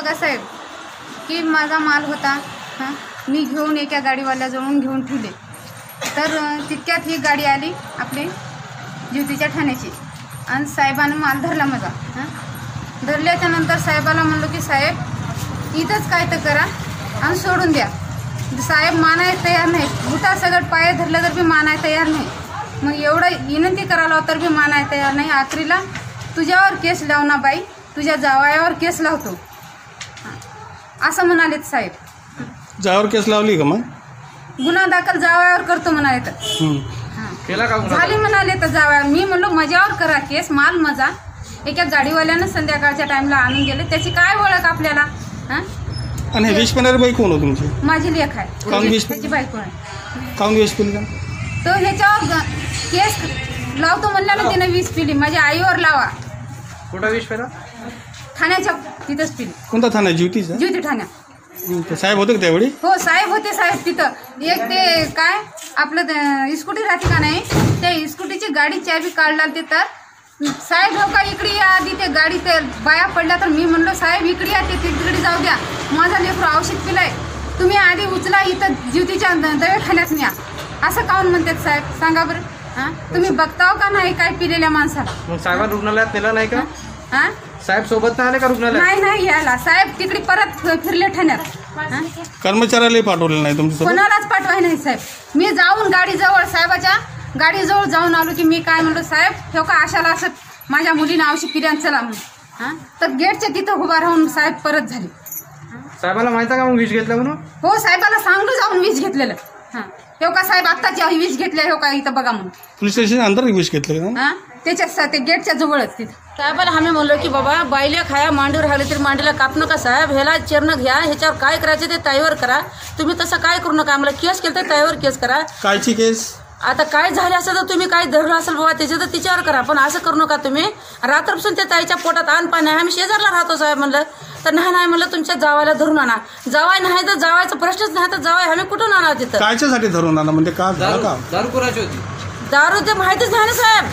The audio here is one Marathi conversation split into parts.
बघा साहेब की माझा माल होता, हां, मी घेऊन एका गाडीवाल्याजवळून घेऊन ठेवले. तर तितक्यात ही गाडी आली आपली ज्योतीच्या ठाण्याची आणि साहेबानं माल धरला माझा. हां, धरल्याच्या नंतर साहेबाला म्हणलो की साहेब इथंच काय तर करा आणि सोडून द्या. साहेब मानाय तयार नाही, बुटा सगळं पाय धरलं तर बी मानाय तयार नाही. मग एवढं विनंती करायला तर बी मानाय तयार नाही. आखरीला तुझ्यावर केस लाव ना बाई, तुझ्या जावयावर केस लावतो असं म्हणालेत साहेब. जावावर केस लावली का? मग गुन्हा दाखल जावयावर करतो म्हणाले. तर केला का झाली म्हणाले तर जावया. मी म्हणलो माझ्यावर करा केस, माल माझा एका गाडीवाल्यानं संध्याकाळच्या टाइमला आणून गेले, त्याची काय ओळख आपल्याला? हां, आणि विष पिणारी बाई कोण हो तुमची? माझी लेख आहे, काऊन विष त्याची बायको आहे. काऊन विष पिली? तो ह्याच्यावर केस लावतो म्हणल्यानं तिने वीस पिली. माझ्या आईवर लावा. कुठं विष पेला? ठाण्याच्या तिथंच पिली. कोणता ठाणा? ज्योतीचा? ज्योती ठाण्यात. साहेब होते का त्यावेळी? हो साहेब होते. साहेब तिथं एक ते काय आपलं इस्कूटी राहते का नाही, त्या इस्कूटीची गाडी चाबी काढला ते. तर साहेब हो का इकडे या, आधी ते गाडी ते बाया पडल्या. तर मी म्हणलो साहेब इकडे या, ते तिकडे जाऊ द्या, माझा लेकरू औषध पिलाय, तुम्ही आधी उचला इथं ज्योतीच्या दवाखान्यात न्या. असं काऊन म्हणतात साहेब? सांगा बरं. हां, तुम्ही बघताव का नाही काय पिलेल्या माणसाला? मग साहेबांना रुग्णालयात नेला नाही का? हां, साहेब सोबत नाही आले का रुग्णालयात? नाही यायला. साहेब तिकडे परत फिरले ठाण्यात. हां, कर्मचाऱ्याला पाठवलेलं नाही तुमच्या? कोणालाच पाठवाय नाही साहेब. मी जाऊन गाडीजवळ साहेबाच्या गाडीजवळ जाऊन आलो की मी काय म्हणलो साहेब ठेव का आशाला असं माझ्या मुलीनं औषध पिल्यानं चला म्हणून. हां, तर गेटच्या तिथं उभा राहून साहेब परत झाले. साहेबाला माहिती आहे का मग विष घेतलं म्हणून? हो साहेबाला सांगलो जाऊन विष घेतलेलं. हां, ठेव का साहेब आत्ताची विष घेतल्या ठेव का इथं बघा म्हणून. पोलीस स्टेशन अंदर विष घेतलं? हां, त्याच्या ते गेटच्या जवळच तिथं. साहेबाला आम्ही म्हणलो की बाबा बायले खाया मांडीवर राहिले तरी मांडीला काप नका साहेब, ह्याला चिरणं घ्या, ह्याच्यावर काय करायचं ते ताईवर करा. तुम्ही तसं काय करू नका, आम्हाला केस केलं तर ताईवर केस करा. कायची केस? आता काय झालं असेल तर तुम्ही काय धरलं असेल बाबा त्याचं तर तिच्यावर करा, पण असं करू नका तुम्ही. रात्रपासून त्या ताईच्या पोटात अन्न पाणी आहे, आम्ही शेजारला राहतो साहेब म्हणलं. तर नाही म्हणलं तुमच्या जावायला धरून आणा. जावाय नाही तर जावायचा प्रश्नच नाही, तर जावाय आम्ही कुठून आणा तिथं? कायच्यासाठी धरून आणा म्हणजे का झालं का? दारू कोणाची होती? दारू ते माहितीच नाही ना साहेब,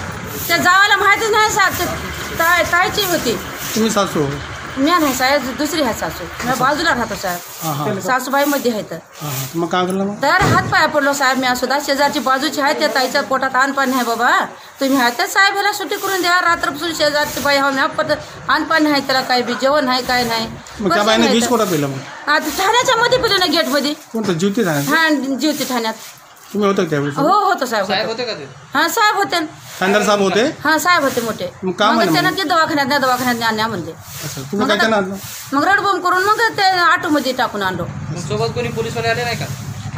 त्या जावायला माहितीच नाही साहेब. ते ताईची होती. तुम्ही सासू? मी नाही साहेब, दुसरी आहे सासू. मी बाजूला राहतो साहेब, सासूबाई मध्ये आहेत. मग काय केलं मग? तर हात पाया पडलो साहेब. मी सुद्धा शेजारची बाजूची आहे, त्या ताईच्या पोटात अन्न पाणी आहे बाबा, तुम्ही आहे त्या साहेब ह्याला सुट्टी करून द्या. रात्रपासून शेजारची बाई हा मी अन्न पाणी आहे, त्याला काय बी जेवण आहे काय नाही. मग त्या बाईने विष कोणता पिलं मग? आता ठाण्याच्या मध्ये पिलो ना गेट मध्ये. कोणतं? ज्योती ठाण्यात? हा, ज्योती ठाण्यात. तुम्ही होता त्यावेळी? हो होतो साहेब. साहेब होते का ते? हा साहेब होते. खानदार साहेब होते? हा साहेब होते मोठे. मग का म्हणे? त्यांना ते दवाखान्यात आणण्या म्हणते. तुम्ही काय केलं आणलं? मग रडबोम करून मग ते ऑटो मध्ये टाकून आणलो. सोबत कोणी पोलीसवाले आले नाही का?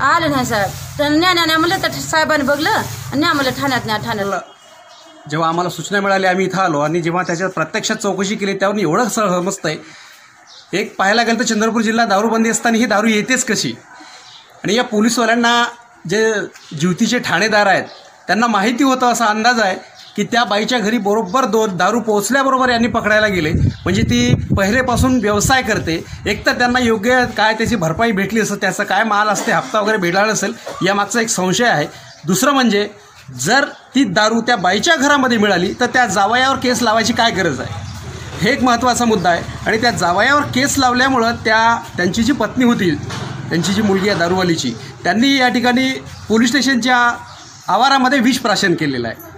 आले नाही साहेब. तर न्या म्हणलं, तर साहेबांनी बघलं आणि न्या म्हणलं ठाण्यात. जेव्हा आम्हाला सूचना मिळाली आम्ही इथं आलो आणि जेव्हा त्याच्यात प्रत्यक्षात चौकशी केली त्यावर एवढं समजतंय. एक पाहायला गेलं तर चंद्रपूर जिल्हा दारूबंदी असताना ही दारू येतेच कशी? आणि या पोलीसवाल्यांना जे ज्योतीचे ठाणेदार आहेत त्यांना माहिती होतं, असा अंदाज आहे की त्या बाईच्या घरी बरोबर दारू पोहोचल्याबरोबर यांनी पकडायला गेले. म्हणजे ती पहिलेपासून व्यवसाय करते. एक तर त्यांना योग्य काय त्याची भरपाई भेटली असेल, त्याचं काय माल असते, हप्ता वगैरे भेटला नसेल, यामागचा एक संशय आहे. दुसरं म्हणजे जर ती दारू त्या बाईच्या घरामध्ये मिळाली तर त्या जावयावर केस लावायची काय गरज आहे? हे एक महत्त्वाचा मुद्दा आहे. आणि त्या जावयावर केस लावल्यामुळं त्यांची जी पत्नी होती, त्यांची जी मुलगी आहे दारूवालीची, त्यांनी या ठिकाणी पोलीस स्टेशनच्या आवारामध्ये विष प्राशन केलेलं आहे.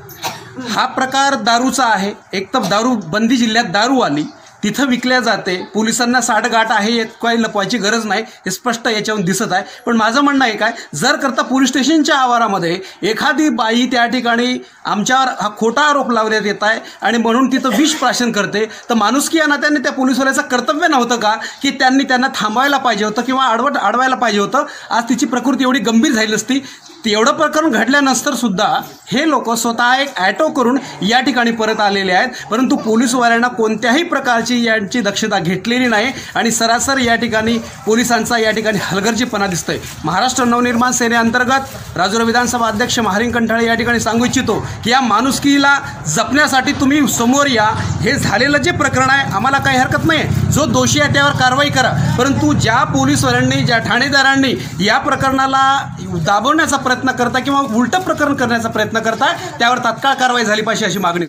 हा प्रकार दारूचा आहे. एक तर दारू बंदी जिल्ह्यात दारू आली, तिथं विकल्या जाते, पोलिसांना साठगाठ आहे, काही लपवायची गरज नाही, हे स्पष्ट याच्यावरून दिसत आहे. पण माझं म्हणणं आहे काय, जर करता पोलीस स्टेशनच्या आवारामध्ये एखादी बाई त्या ठिकाणी आमच्यावर हा खोटा आरोप लावण्यात येत आहे आणि म्हणून तिथं विष प्राशन करते, तर माणुसकी या नात्याने त्या पोलीसवाल्याचं कर्तव्य नव्हतं का की त्यांना थांबवायला पाहिजे होतं किंवा अडवायला पाहिजे होतं? आज तिची प्रकृती एवढी गंभीर झाली असती. एवढं प्रकरण घडल्यानंतर सुद्धा हे लोक स्वतः एक ॲटो करून या ठिकाणी परत आलेले आहेत, परंतु पोलीसवाल्यांना कोणत्याही प्रकारची यांची दक्षता घेतलेली नाही आणि सरासर या ठिकाणी पोलिसांचा या ठिकाणी हलगर्जीपणा दिसतोय. महाराष्ट्र नवनिर्माण सेनेअंतर्गत राजुरा विधानसभा अध्यक्ष महारिंग कंठाळे या ठिकाणी सांगू इच्छितो की या माणुसकीला जपण्यासाठी तुम्ही समोर या. हे झालेलं जे प्रकरण आहे आम्हाला काही हरकत नाही, जो दोषी आहे त्यावर कारवाई करा, परंतु ज्या पोलीसवाल्यांनी ज्या ठाणेदारांनी या प्रकरणाला दाबवण्याचा प्रयत्न करता किंवा उलटं प्रकरण करण्याचा प्रयत्न करता त्यावर तात्काळ कारवाई झाली पाहिजे अशी मागणी.